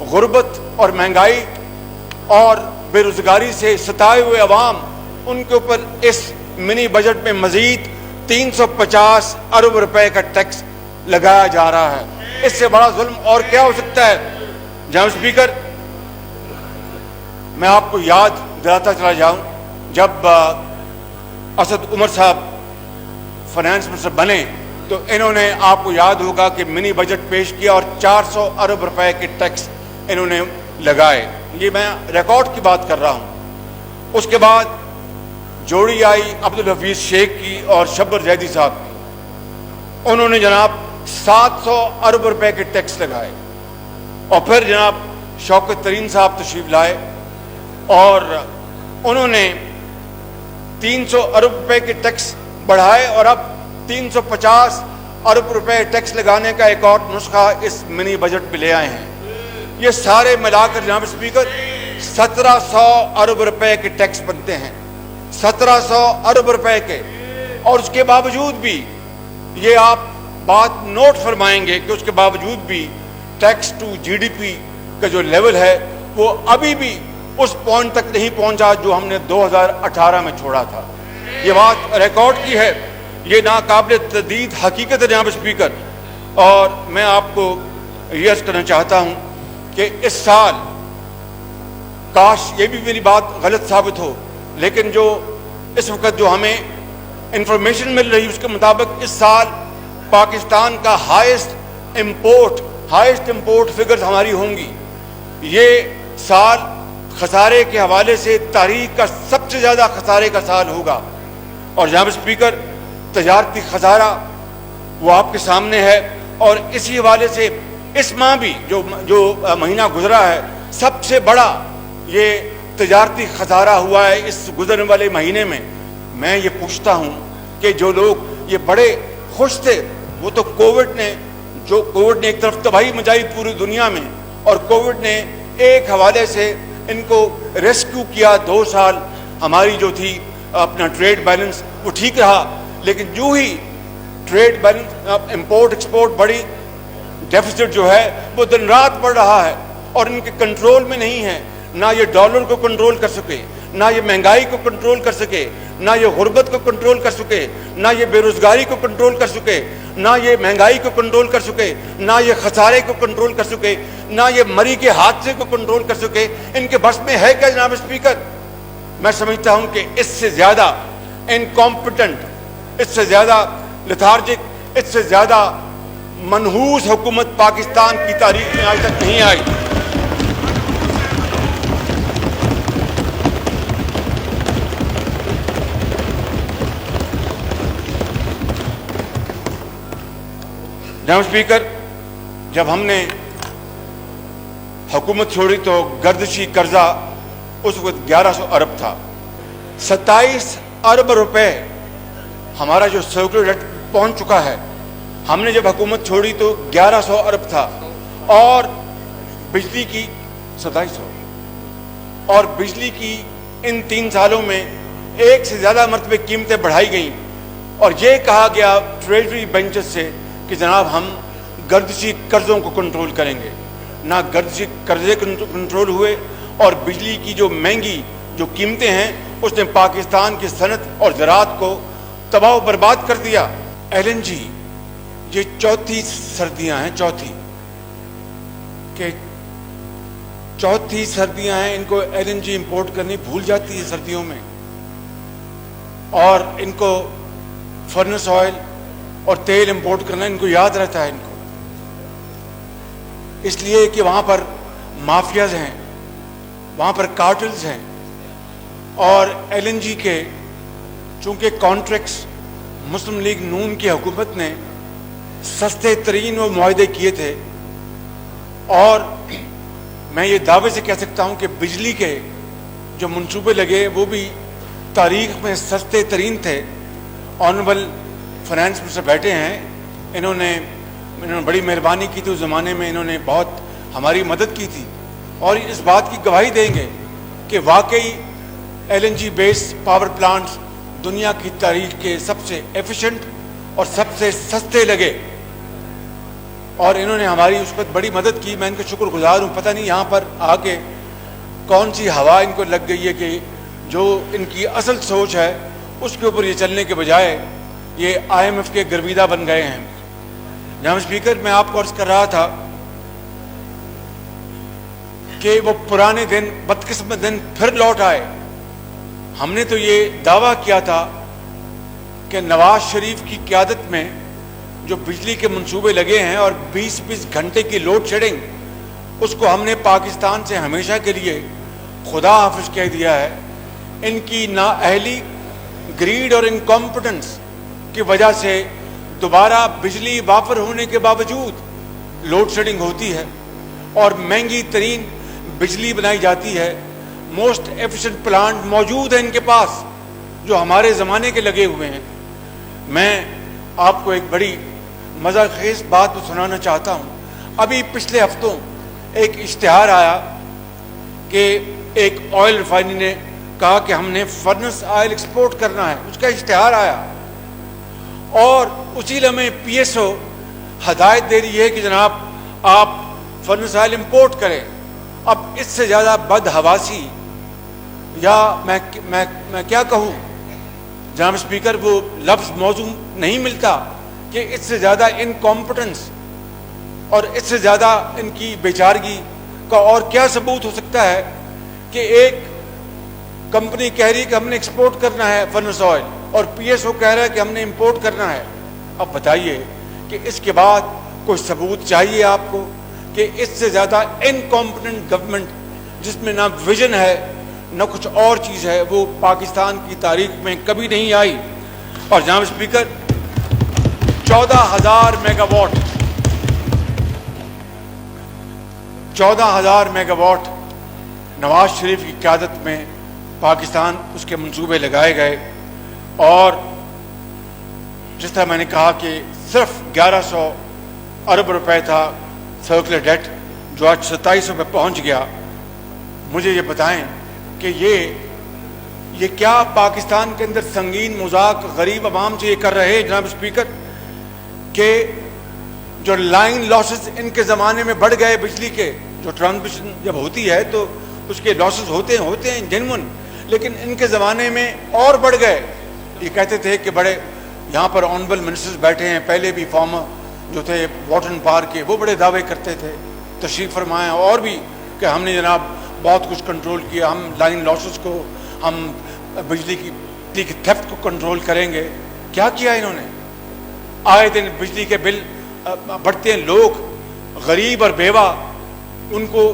गुर्बत और महंगाई और बेरोजगारी से सताए हुए अवाम, उनके ऊपर इस मिनी बजट में मजीद 350 अरब रुपए का टैक्स लगाया जा रहा है। इससे बड़ा जुल्म और क्या हो सकता है? जनाब स्पीकर, मैं आपको याद दिलाता चला जाऊं, जब असद उमर साहब फाइनेंस मिनिस्टर बने तो इन्होंने, आपको याद होगा कि मिनी बजट पेश किया और 400 अरब रुपए के टैक्स इन्होंने लगाए। ये मैं रिकॉर्ड की बात कर रहा हूं। उसके बाद जोड़ी आई अब्दुल हफीज शेख की और शब्बर जैदी साहब की। उन्होंने जनाब 700 अरब रुपए के टैक्स लगाए और फिर जनाब शौकत तरीन साहब तशरीफ लाए और उन्होंने 300 अरब रुपए के टैक्स बढ़ाए और अब 350 अरब रुपए टैक्स लगाने का एक और नुस्खा इस मिनी बजट में ले आए हैं। ये सारे मिलाकर जनाब स्पीकर 1700 अरब रुपए के टैक्स बनते हैं, 1700 अरब रुपए के। और उसके बावजूद भी, ये आप बात नोट फरमाएंगे कि उसके बावजूद भी टैक्स टू जीडीपी का जो लेवल है वो अभी भी उस पॉइंट तक नहीं पहुंचा जो हमने 2018 में छोड़ा था। ये बात रिकॉर्ड की है, ये नाकाबिल तदीद हकीकत है जनाब स्पीकर। और मैं आपको ये अर्ज करना चाहता हूं कि इस साल, काश ये भी मेरी बात गलत साबित हो, लेकिन जो इस वक्त जो हमें इंफॉर्मेशन मिल रही है उसके मुताबिक इस साल पाकिस्तान का हाईएस्ट इंपोर्ट फिगर्स हमारी होंगी। ये साल खसारे के हवाले से तारीख का सबसे ज़्यादा खसारे का साल होगा। और जनाब स्पीकर, तजारती खसारा वो आपके सामने है और इसी हवाले से इस माह भी जो महीना गुजरा है, सबसे बड़ा ये तजारती खसारा हुआ है इस गुजरने वाले महीने में। मैं ये पूछता हूँ कि जो लोग ये बड़े खुश थे, वो तो कोविड ने एक तरफ तबाही मचाई पूरी दुनिया में, और कोविड ने एक हवाले से इनको रेस्क्यू किया। 2 साल हमारी जो थी अपना ट्रेड बैलेंस वो ठीक रहा, लेकिन जो ही ट्रेड बैलेंस इंपोर्ट एक्सपोर्ट बढ़ी, डेफिसिट जो है वो दिन रात बढ़ रहा है और इनके कंट्रोल में नहीं है। ना ये डॉलर को कंट्रोल कर सके, ना ये महंगाई को कंट्रोल कर सके, ना ये गुर्बत को कंट्रोल कर सके, ना ये बेरोजगारी को कंट्रोल कर सके, ना ये महंगाई को कंट्रोल कर सके, ना ये खसारे को कंट्रोल कर सके, ना ये मरी के हादसे को कंट्रोल कर सके। इनके बस में है क्या जनाब स्पीकर? मैं समझता हूं कि इससे ज्यादा इनकॉम्पिटेंट, इससे ज्यादा लेथार्जिक, इससे ज्यादा मनहूस हुकूमत पाकिस्तान की तारीख में आज तक नहीं आई। जनाब स्पीकर, जब हमने हुकूमत छोड़ी तो गर्दिशी कर्जा उस वक्त 1100 अरब था। 27 अरब रुपए हमारा जो सर्कुलर डेट पहुंच चुका है। हमने जब हुकूमत छोड़ी तो 1100 अरब था और बिजली की 2700, और बिजली की इन 3 सालों में 1 से ज़्यादा मरतबे कीमतें बढ़ाई गई और ये कहा गया ट्रेजरी बेंचेस से कि जनाब हम गर्दिशी कर्जों को कंट्रोल करेंगे। ना गर्दिशी कर्जे कंट्रोल हुए और बिजली की जो महंगी जो कीमतें हैं उसने पाकिस्तान की सनत और ज़राअत को तबाह बर्बाद कर दिया। LNG, ये चौथी सर्दियां हैं, चौथी सर्दियां हैं, इनको LNG इंपोर्ट करनी भूल जाती है सर्दियों में, और इनको फर्नेस ऑयल और तेल इंपोर्ट करना इनको याद रहता है इनको, इसलिए कि वहाँ पर माफियाज हैं, वहाँ पर कार्टल्स हैं। और LNG के चूँकि कॉन्ट्रैक्ट्स मुस्लिम लीग नून की हुकूमत ने सस्ते तरीन वो मुआहदे किए थे, और मैं ये दावे से कह सकता हूँ कि बिजली के जो मंसूबे लगे वो भी तारीख में सस्ते तरीन थे। ऑनरेबल फाइनेंस मिनिस्टर बैठे हैं, इन्होंने बड़ी मेहरबानी की थी उस ज़माने में, इन्होंने बहुत हमारी मदद की थी और इस बात की गवाही देंगे कि वाकई LNG बेस्ड पावर प्लांट्स दुनिया की तारीख के सबसे एफिशिएंट और सबसे सस्ते लगे। اور انہوں نے ہماری اس وقت بڑی مدد کی. میں ان کا شکر گزار ہوں. پتہ نہیں یہاں پر آ کے کون سی ہوا ان کو لگ گئی ہے کہ جو ان کی اصل سوچ ہے اس کے اوپر یہ چلنے کے بجائے یہ IMF کے گرویدہ بن گئے ہیں. جناب اسپیکر, میں آپ کو عرض کر رہا تھا کہ وہ پرانے دن, بدقسمت دن پھر لوٹ آئے. ہم نے تو یہ دعویٰ کیا تھا کہ نواز شریف کی قیادت میں جو بجلی کے منصوبے لگے ہیں اور 20 گھنٹے کی لوڈ شیڈنگ, اس کو ہم نے پاکستان سے ہمیشہ کے لیے خدا حافظ کہہ دیا ہے. ان کی نااہلی, گریڈ اور انکمپٹنس کی وجہ سے دوبارہ بجلی وافر ہونے کے باوجود لوڈ شیڈنگ ہوتی ہے اور مہنگی ترین بجلی بنائی جاتی ہے. موسٹ ایفیشنٹ پلانٹ موجود ہیں ان کے پاس جو ہمارے زمانے کے لگے ہوئے ہیں. میں آپ کو ایک بڑی مزہ خیز بات سنانا چاہتا ہوں. ابھی پچھلے ہفتوں ایک اشتہار آیا کہ ایک آئل ریفائنری نے کہا کہ ہم نے فرنس آئل ایکسپورٹ کرنا ہے. اس کا اشتہار آیا اور اسی لمحے PSO ہدایت دے رہی ہے کہ جناب آپ فرنس آئل امپورٹ کریں. اب اس سے زیادہ بدحواسی یا میں کیا کہوں جناب اسپیکر, وہ لفظ موضوع نہیں ملتا کہ اس سے زیادہ انکمپٹنس اور اس سے زیادہ ان کی بیچارگی کا اور کیا ثبوت ہو سکتا ہے کہ ایک کمپنی کہہ رہی ہے کہ ہم نے ایکسپورٹ کرنا ہے فرنس آئل اور PSO کہہ رہا ہے کہ ہم نے امپورٹ کرنا ہے. اب بتائیے کہ اس کے بعد کوئی ثبوت چاہیے آپ کو کہ اس سے زیادہ انکمپٹنٹ گورنمنٹ جس میں نہ ویژن ہے نہ کچھ اور چیز ہے وہ پاکستان کی تاریخ میں کبھی نہیں آئی. اور جناب speaker, 14,000 mega what Nawaz Sharif کی قیادت میں پاکستان اس کے منصوبے لگائے گئے اور جس طرح میں نے کہا کہ صرف 1100 ارب روپے تھا سرکولر ڈیٹ جو آج 2700 پہ پہنچ گیا. مجھے یہ بتائیں کہ یہ کیا پاکستان کے اندر سنگین مذاق غریب عوام سے یہ کر رہے ہیں جناب اسپیکر کہ جو لائن لاسز ان کے زمانے میں بڑھ گئے, بجلی کے جو ٹرانسمیشن جب ہوتی ہے تو اس کے لاسز ہوتے ہیں جنون, لیکن ان کے زمانے میں اور بڑھ گئے. یہ کہتے تھے کہ بڑے یہاں پر آنریبل منسٹرز بیٹھے ہیں, پہلے بھی فارمر جو تھے واٹن پارک کے, وہ بڑے دعوے کرتے تھے, تشریف فرمائیں, اور بھی کہ ہم نے جناب بہت کچھ کنٹرول کیا, ہم لائن لاسز کو, ہم بجلی کی تھیفٹ کو کنٹرول کریں گے. کیا کیا انہوں نے؟ آئے دن بجلی کے بل بڑھتے ہیں, لوگ غریب اور بیوہ ان کو